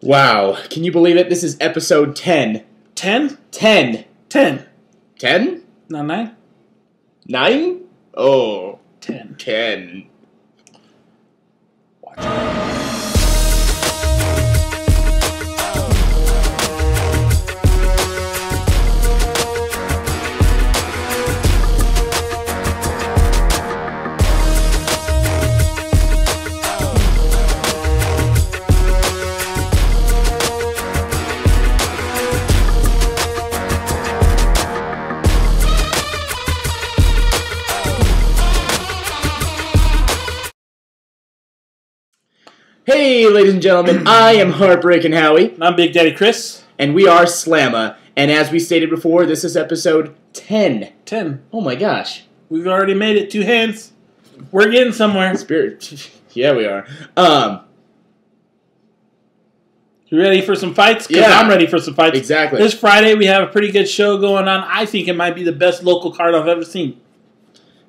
Wow. Can you believe it? This is episode 10. 10? 10. 10. 10? Not 9? 9? Oh. 10. 10. Watch it. Hey, ladies and gentlemen, I am Heartbreaking Howie. And I'm Big Daddy Chris. And we are SlaMMA. And as we stated before, this is episode 10. 10. Oh my gosh. We've already made it 2 hands. We're getting somewhere. Spirit. Yeah, we are. You ready for some fights? Because Yeah. I'm ready for some fights. Exactly. This Friday we have a pretty good show going on. I think it might be the best local card I've ever seen.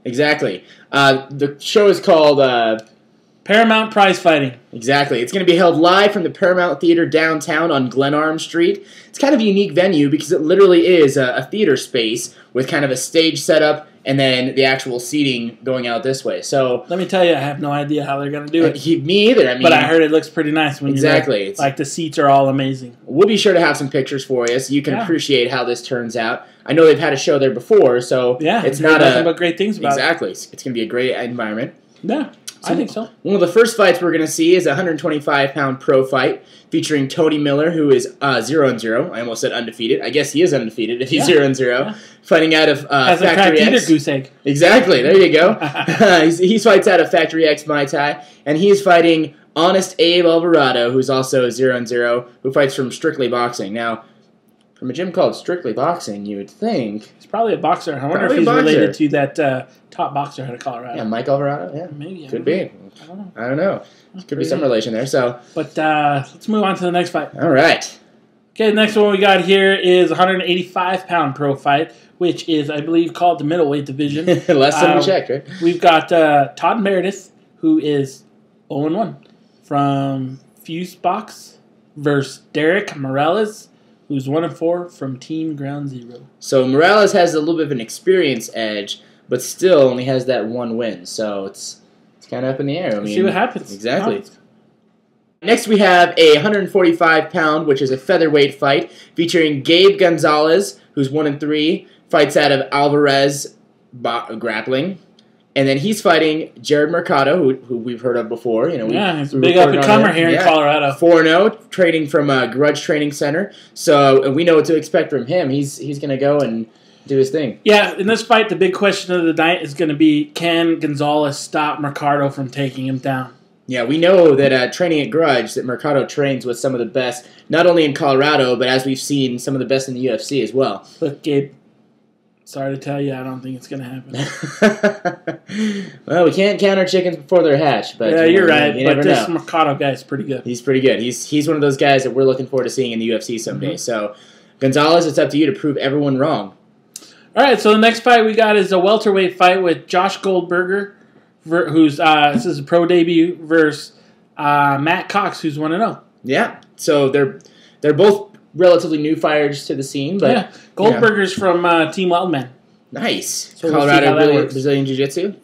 Exactly. The show is called... Paramount Prize Fighting. Exactly. It's going to be held live from the Paramount Theater downtown on Glenarm Street. It's kind of a unique venue because it literally is a theater space with kind of a stage setup and then the actual seating going out this way. So Let me tell you, I have no idea how they're going to do it. Me either. I mean, But I heard it looks pretty nice. When exactly. You like the seats are all amazing. We'll be sure to have some pictures for you so you can appreciate how this turns out. I know they've had a show there before, so it's not nothing but great things about exactly. It's going to be a great environment. Yeah. I think so. One of the first fights we're going to see is a 125-pound pro fight featuring Tony Miller, who is 0-0. I almost said undefeated. I guess he is undefeated if he's 0-0. Yeah. Fighting out of Hasn't Factory cracked X. either goose egg. Exactly. There you go. he fights out of Factory X Muay Thai, and he is fighting Honest Abe Alvarado, who's also 0-0, who fights from Strictly Boxing. Now, from a gym called Strictly Boxing, you would think... He's probably a boxer. I wonder if he's related to that top boxer out of Colorado. Yeah, Mike Alvarado? Yeah. Maybe. Could be. I don't know. Could be some relation there. So, but let's move on to the next fight. All right. Okay, the next one we got here is a 185-pound pro fight, which is, I believe, called the middleweight division. Last time we checked, right? We've got Todd Meredith, who is 0-1 from Fuse Box, versus Derek Morales, who's 1-4 from Team Ground Zero. So Morales has a little bit of an experience edge, but still only has that 1 win. So it's kind of up in the air. I mean, see what happens. Exactly. Next we have a 145-pound, which is a featherweight fight, featuring Gabe Gonzalez, who's 1-3, fights out of Alvarez Grappling. And then he's fighting Jared Mercado, who we've heard of before. You know, he's a big up-and-comer here in Colorado. 4-0, training from a Grudge Training Center. So we know what to expect from him. He's going to go and do his thing. Yeah, in this fight, the big question of the night is going to be, can Gonzalez stop Mercado from taking him down? Yeah, we know that training at Grudge, that Mercado trains with some of the best, not only in Colorado, but as we've seen, some of the best in the UFC as well. Look, Gabe, sorry to tell you, I don't think it's going to happen. Well, we can't count our chickens before they're hatched. But, yeah, you're right. But this Mercado guy is pretty good. He's pretty good. He's one of those guys that we're looking forward to seeing in the UFC someday. So, Gonzalez, it's up to you to prove everyone wrong. All right, so the next fight we got is a welterweight fight with Josh Goldberger, who's this is a pro debut, versus Matt Cox, who's 1-0. Yeah, so they're both relatively new fighters to the scene, but Goldberger's from Team Wildman. Nice, so Colorado Brazilian Jiu-Jitsu,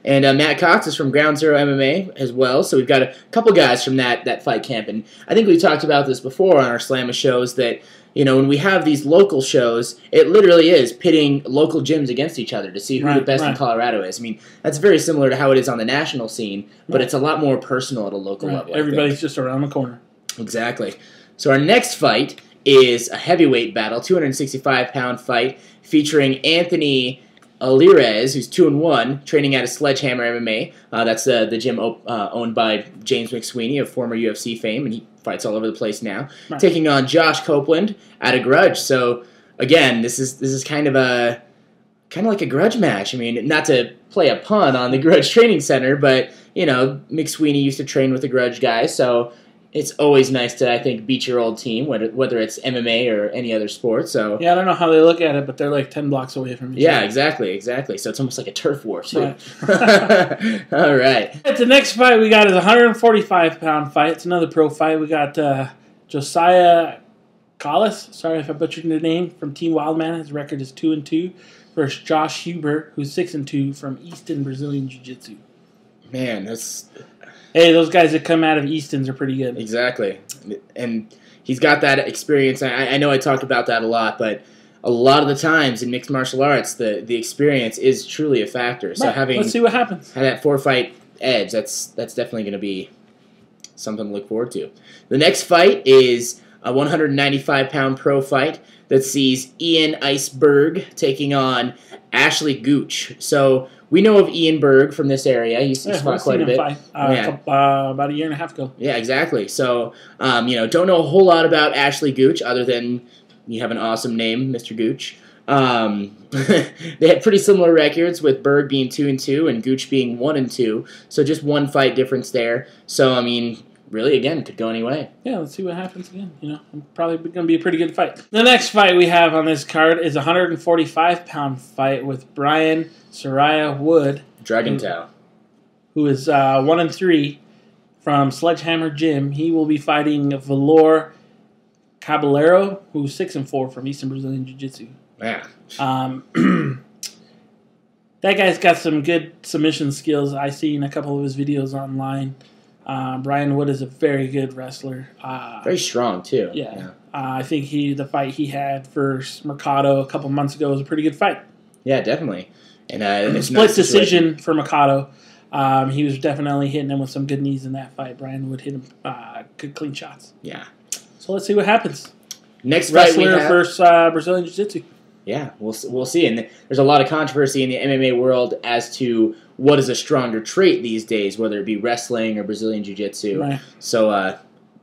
and Matt Cox is from Ground Zero MMA as well. So we've got a couple guys from that fight camp, and I think we talked about this before on our SlaMMA shows that. You know, when we have these local shows, it literally is pitting local gyms against each other to see who the best in Colorado is. I mean, that's very similar to how it is on the national scene, but it's a lot more personal at a local level. Everybody's just around the corner. Exactly. So our next fight is a heavyweight battle, 265-pound fight, featuring Anthony Alirez, who's 2-1, training out of Sledgehammer MMA. That's the gym owned by James McSweeney of former UFC fame, and he fights all over the place now. Taking on Josh Copeland out of Grudge. So again, this is kind of like a grudge match. I mean, not to play a pun on the Grudge Training Center, but you know, McSweeney used to train with the Grudge guys, so it's always nice to, I think, beat your old team, whether it's MMA or any other sport. So yeah, I don't know how they look at it, but they're like 10 blocks away from each other. Exactly. So it's almost like a turf war, too. Right. All right. The next fight we got is a 145-pound fight. It's another pro fight. We got Josiah Collis, sorry if I butchered the name, from Team Wildman. His record is 2-2. Versus Josh Huber, who's 6-2 from Easton Brazilian Jiu-Jitsu. Man, that's... Hey, those guys that come out of Easton's are pretty good. Exactly. And he's got that experience. I know I talked about that a lot, but a lot of the times in mixed martial arts, the experience is truly a factor. So let's see what happens. Having that 4-fight edge, that's definitely going to be something to look forward to. The next fight is a 195-pound pro fight that sees Ian Iceberg taking on Ashley Gooch. So we know of Ian Berg from this area. He's fought quite a bit. About a year and a half ago. Yeah, exactly. So, don't know a whole lot about Ashley Gooch other than you have an awesome name, Mr. Gooch. They had pretty similar records, with Berg being 2-2 and Gooch being 1-2. So just one fight difference there. So, really, again, could go any way. Yeah, let's see what happens again. Probably going to be a pretty good fight. The next fight we have on this card is a 145-pound fight with Brian Soraya Wood. Dragon Tao. Who is 1-3 from Sledgehammer Gym. He will be fighting Valor Caballero, who's 6-4 from Eastern Brazilian Jiu-Jitsu. Yeah. That guy's got some good submission skills. I've seen a couple of his videos online. Brian Wood is a very good wrestler. Very strong, too. Yeah. I think the fight he had versus Mercado a couple months ago was a pretty good fight. Yeah, definitely. And split decision for Mercado. He was definitely hitting him with some good knees in that fight. Brian Wood hit him good clean shots. Yeah. So let's see what happens. Next fight we have... Wrestler versus Brazilian Jiu-Jitsu. Yeah, we'll see. And there's a lot of controversy in the MMA world as to what is a stronger trait these days, whether it be wrestling or Brazilian Jiu-Jitsu. Right. So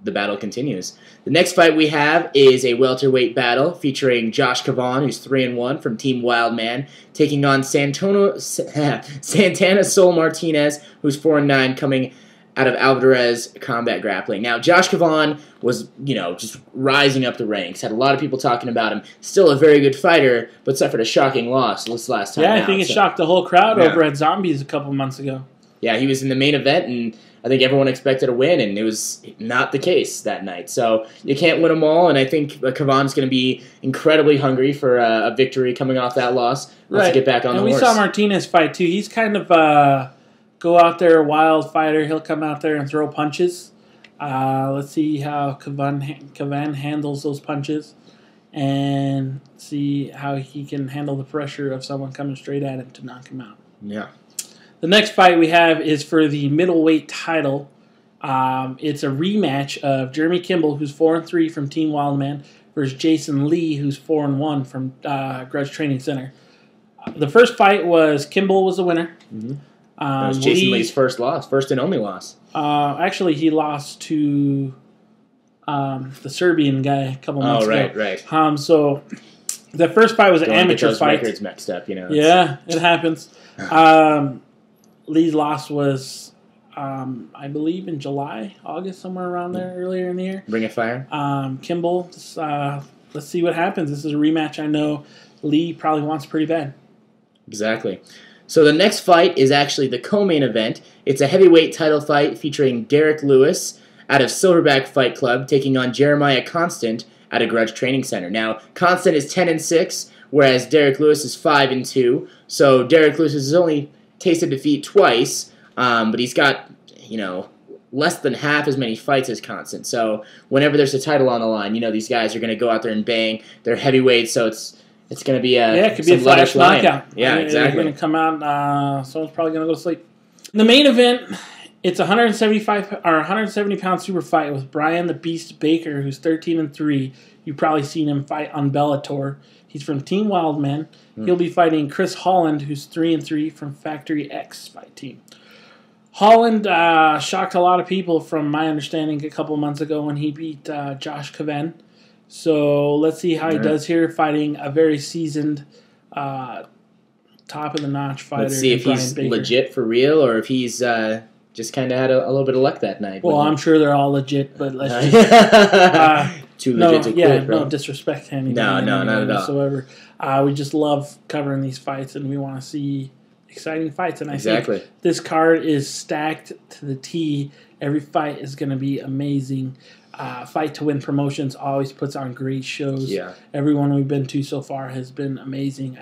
the battle continues. The next fight we have is a welterweight battle featuring Josh Cavan, who's 3-1 from Team Wildman, taking on Santana Sol Martinez, who's 4-9, coming out of Alvarez Combat Grappling. Now, Josh Cavan was, just rising up the ranks. Had a lot of people talking about him. Still a very good fighter, but suffered a shocking loss this last time. Yeah, I think it shocked the whole crowd over at Zombies a couple months ago. Yeah, he was in the main event, and I think everyone expected a win, and it was not the case that night. So you can't win them all, and I think Cavan's going to be incredibly hungry for a victory coming off that loss. Let's get back on the horse. And we saw Martinez fight, too. He's kind of go out there, a wild fighter. He'll come out there and throw punches. Let's see how Cavan handles those punches and see how he can handle the pressure of someone coming straight at him to knock him out. Yeah. The next fight we have is for the middleweight title. It's a rematch of Jeremy Kimball, who's 4-3 from Team Wildman, versus Jason Lee, who's 4-1 from Grudge Training Center. The first fight was Kimball was the winner. Mm-hmm. That was Jason Lee's first and only loss. Actually, he lost to the Serbian guy a couple months ago. Right. So the first fight was an amateur fight. Records mixed up, Yeah, it happens. Lee's loss was, I believe, in July, August, somewhere around there, earlier in the year. Bring of Fire. Kimball, let's see what happens. This is a rematch I know Lee probably wants pretty bad. Exactly. So the next fight is actually the co-main event. It's a heavyweight title fight featuring Derek Lewis out of Silverback Fight Club taking on Jeremiah Constant at a Grudge Training Center. Now, Constant is 10-6, whereas Derek Lewis is 5-2. So Derek Lewis has only tasted defeat twice, but he's got, less than half as many fights as Constant. So whenever there's a title on the line, these guys are going to go out there and bang. They're heavyweights, so it's going to be it could be a flash knockout. Yeah, exactly. They're going to come out. Someone's probably going to go to sleep. In the main event, it's a 170-pound super fight with Brian the Beast Baker, who's 13-3. You've probably seen him fight on Bellator. He's from Team Wildman. He'll be fighting Chris Holland, who's 3-3 from Factory X Fight Team. Holland shocked a lot of people, from my understanding, a couple months ago when he beat Josh Cavan. So let's see how he does here, fighting a very seasoned, top-of-the-notch fighter. Let's see if he's legit for real, or if he's just kind of had a little bit of luck that night. Well, I'm sure they're all legit, but let's just... Too legit to quit, bro. No disrespect to anybody. No, not at all. Whatsoever. We just love covering these fights, and we want to see exciting fights. And I think this card is stacked to the T. Every fight is going to be amazing. Fight to Win Promotions always puts on great shows. Yeah. Everyone we've been to so far has been amazing.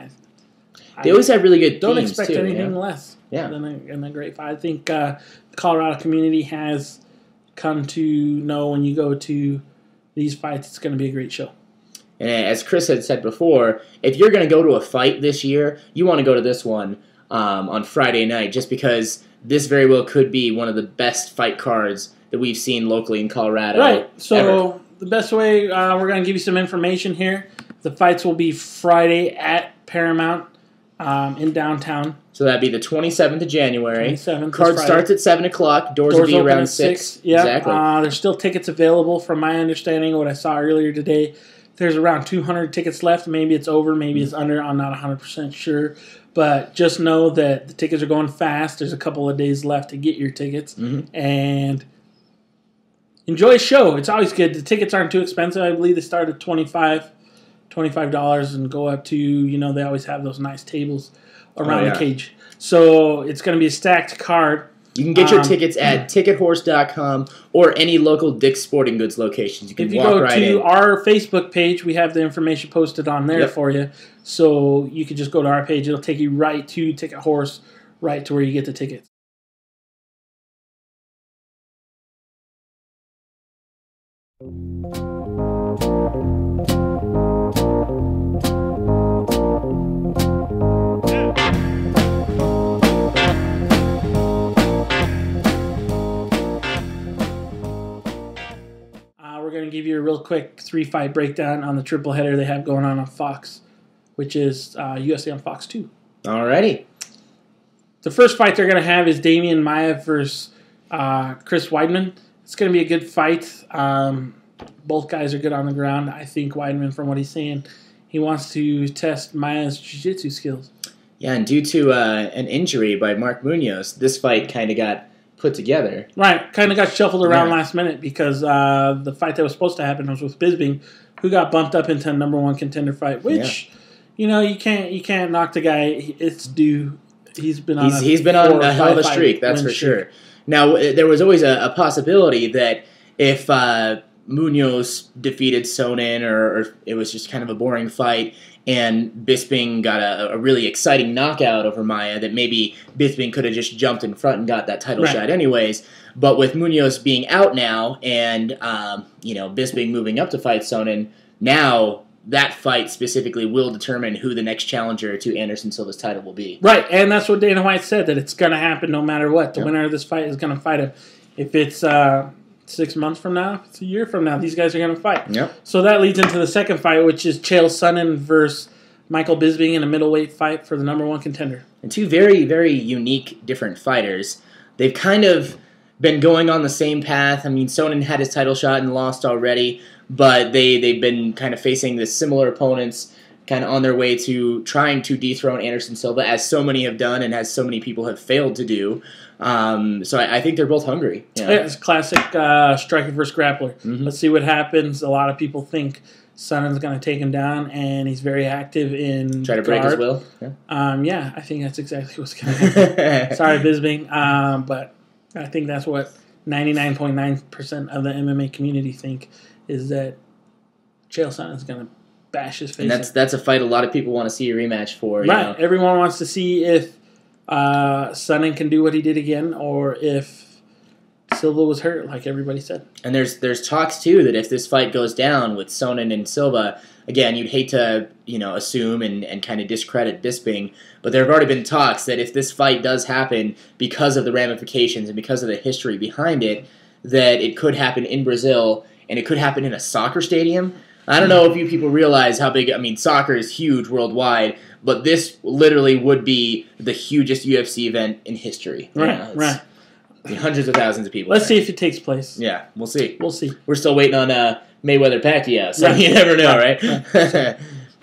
They always have really good Don't themes, expect too, anything less than a great fight. I think the Colorado community has come to know when you go to these fights, it's going to be a great show. And as Chris had said before, if you're going to go to a fight this year, you want to go to this one on Friday night, just because this very well could be one of the best fight cards that we've seen locally in Colorado. Right. So ever. the best way, we're going to give you some information here. The fights will be Friday at Paramount in downtown. So that'd be the 27th of January. 27th. Card starts at 7 o'clock. Doors will be open around at 6. Yeah. Exactly. There's still tickets available from my understanding, what I saw earlier today. There's around 200 tickets left. Maybe it's over, maybe it's under. I'm not 100% sure. But just know that the tickets are going fast. There's a couple of days left to get your tickets. And enjoy a show. It's always good. The tickets aren't too expensive. I believe they start at $25 and go up to, they always have those nice tables around the cage. So it's going to be a stacked card. You can get your tickets at TicketHorse.com or any local Dick's Sporting Goods locations. You can walk right in. If you go to our Facebook page, we have the information posted on there for you. So you can just go to our page. It'll take you right to Ticket Horse, right to where you get the tickets. We're going to give you a real quick 3-fight breakdown on the triple header they have going on Fox, which is UFC on Fox 2. Alrighty. The first fight they're going to have is Damian Maia versus Chris Weidman. It's going to be a good fight. Both guys are good on the ground. I think Weidman, from what he's saying, he wants to test Maia's jiu-jitsu skills. Yeah, and due to an injury by Mark Munoz, this fight kind of got put together. Right, kind of got shuffled around last minute because the fight that was supposed to happen was with Bisping, who got bumped up into a #1 contender fight, which you can't knock the guy. It's due. He's been on a hell of a streak, that's for sure. Now there was always a possibility that if Munoz defeated Sonnen, or it was just kind of a boring fight, and Bisping got a really exciting knockout over Maia, that maybe Bisping could have just jumped in front and got that title shot anyways. But with Munoz being out now and Bisping moving up to fight Sonnen, now that fight specifically will determine who the next challenger to Anderson Silva's title will be. Right, and that's what Dana White said, that it's going to happen no matter what. The winner of this fight is going to fight him. If it's 6 months from now, if it's a year from now, these guys are going to fight. Yep. So that leads into the second fight, which is Chael Sonnen versus Michael Bisping in a middleweight fight for the #1 contender. And two very, very unique, different fighters. They've kind of been going on the same path. I mean, Sonnen had his title shot and lost already, but they've been kind of facing the similar opponents, kind of on their way to trying to dethrone Anderson Silva, as so many have done and as so many people have failed to do. So I think they're both hungry. Yeah, it's classic striker versus grappler. Let's see what happens. A lot of people think Sonnen's going to take him down, and he's very active in try to break his will. Yeah, I think that's exactly what's going to happen. Sorry, Bisping, but I think that's what 99.9% of the MMA community think, is that Chael Sonnen's going to bash his face. And that's a fight a lot of people want to see a rematch for. Right. Everyone wants to see if Sonnen can do what he did again, or if Silva was hurt, like everybody said. And there's talks too that if this fight goes down with Sonnen and Silva, again, you'd hate to assume and kind of discredit Bisping, but there have already been talks that if this fight does happen, because of the ramifications and because of the history behind it, that it could happen in Brazil and it could happen in a soccer stadium. I don't know if you people realize how big. I mean, soccer is huge worldwide, but this literally would be the hugest UFC event in history. Right. Hundreds of thousands of people. Let's see if it takes place. Yeah, we'll see. We're still waiting on Mayweather-Pacquiao, so you never know, right?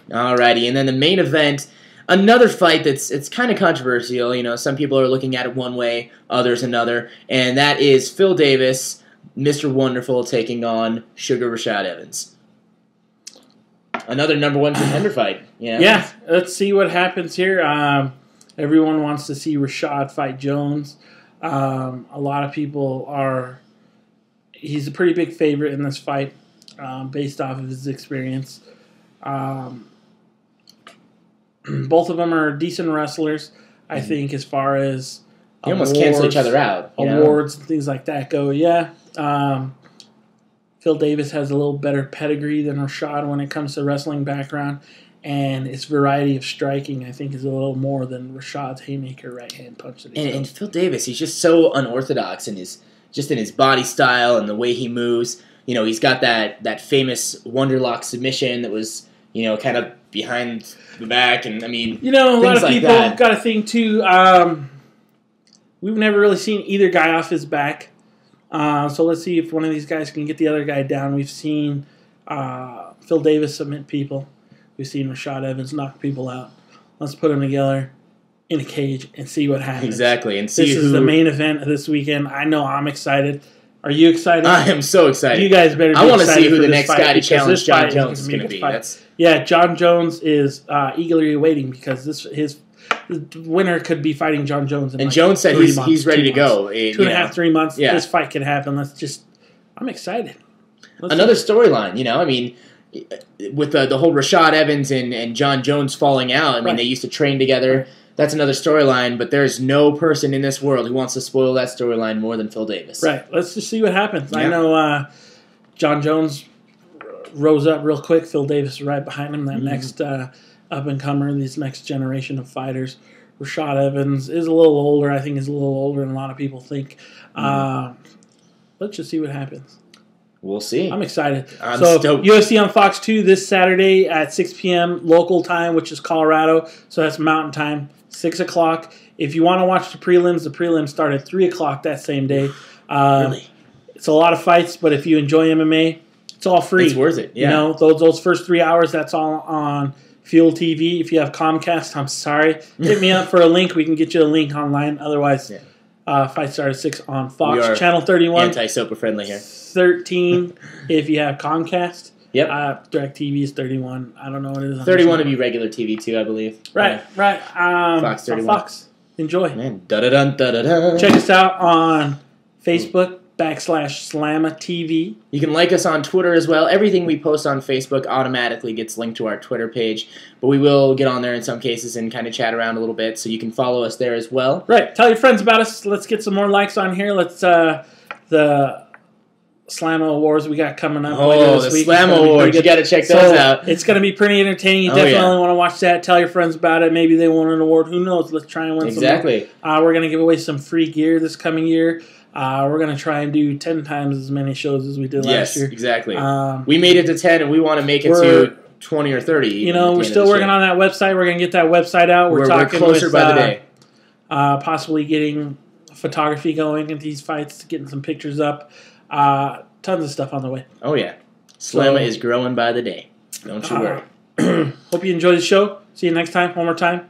Alrighty, and then the main event, another fight it's kind of controversial. Some people are looking at it one way, others another, and that is Phil Davis, Mr. Wonderful, taking on Sugar Rashad Evans. Another #1 contender fight. Yeah, let's see what happens here. Everyone wants to see Rashad fight Jones. A lot of people are He's a pretty big favorite in this fight, based off of his experience. Both of them are decent wrestlers, I think, as far as they almost cancel each other out. Awards and things like that go. Yeah. Phil Davis has a little better pedigree than Rashad when it comes to wrestling background, and his variety of striking, I think, is a little more than Rashad's haymaker right-hand punch. And Phil Davis, he's just so unorthodox in his body style and the way he moves. He's got that famous Wonderlock submission that was, kind of behind the back, and a lot of people got to think too. We've never really seen either guy off his back. So let's see if one of these guys can get the other guy down. We've seen Phil Davis submit people. We've seen Rashad Evans knock people out. Let's put them together in a cage and see what happens. Exactly. And see this is the main event of this weekend. I know I'm excited. Are you excited? I am so excited. You guys better be I want to excited see who for the this next guy to fight, challenge John Jones is going to be. Yeah, John Jones is eagerly awaiting because his winner could be fighting John Jones. And Jones said he's ready to go. 2.5, 3 months. Yeah. This fight can happen. I'm excited. Another storyline, with the whole Rashad Evans and John Jones falling out. They used to train together. That's another storyline, but there's no person in this world who wants to spoil that storyline more than Phil Davis. Right. Let's just see what happens. Yeah. I know John Jones rose up real quick. Phil Davis is right behind him. That next up-and-comer, this next generation of fighters. Rashad Evans is a little older. I think he's a little older than a lot of people think. Let's just see what happens. We'll see. I'm excited. I'm stoked. UFC on Fox 2 this Saturday at 6 p.m. local time, which is Colorado. So that's Mountain Time, 6 o'clock. If you want to watch the prelims start at 3 o'clock that same day. Really? It's a lot of fights, but if you enjoy MMA, it's all free. It's worth it. Yeah. Those first 3 hours, that's all on Fuel TV. If you have Comcast, I'm sorry. Hit me up for a link. We can get you a link online. Otherwise, fight start at 6 on Fox. Channel 31. Anti-sopa friendly here. 13 if you have Comcast. Yep. DirecTV is 31. I don't know what it is. 31 would be regular TV too, I believe. Right. Fox 31. Fox. Enjoy. Man, da-da-dun. Check us out on Facebook /SlaMMA TV. You can like us on Twitter as well. Everything we post on Facebook automatically gets linked to our Twitter page, but we will get on there in some cases and kind of chat around a little bit, so you can follow us there as well. Right. Tell your friends about us. Let's get some more likes on here. Let's the SlaMMA Awards we got coming up later this week. SlaMMA Awards. You got to check those out. It's going to be pretty entertaining. You definitely want to watch that. Tell your friends about it. Maybe they won an award. Who knows? Let's try and win some. Exactly. We're going to give away some free gear this coming year. We're going to try and do 10 times as many shows as we did last year. Yes, exactly. We made it to 10, and we want to make it to 20 or 30. We're still working on that website. We're going to get that website out. We're talking closer by the day. Possibly getting photography going in these fights, getting some pictures up. Tons of stuff on the way. Oh, yeah. SlaMMA is growing by the day. Don't you worry. Hope you enjoy the show. See you next time. One more time.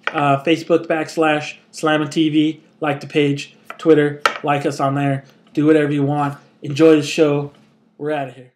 Facebook /SlaMMA TV. Like the page. Twitter. Like us on there. Do whatever you want. Enjoy the show. We're out of here.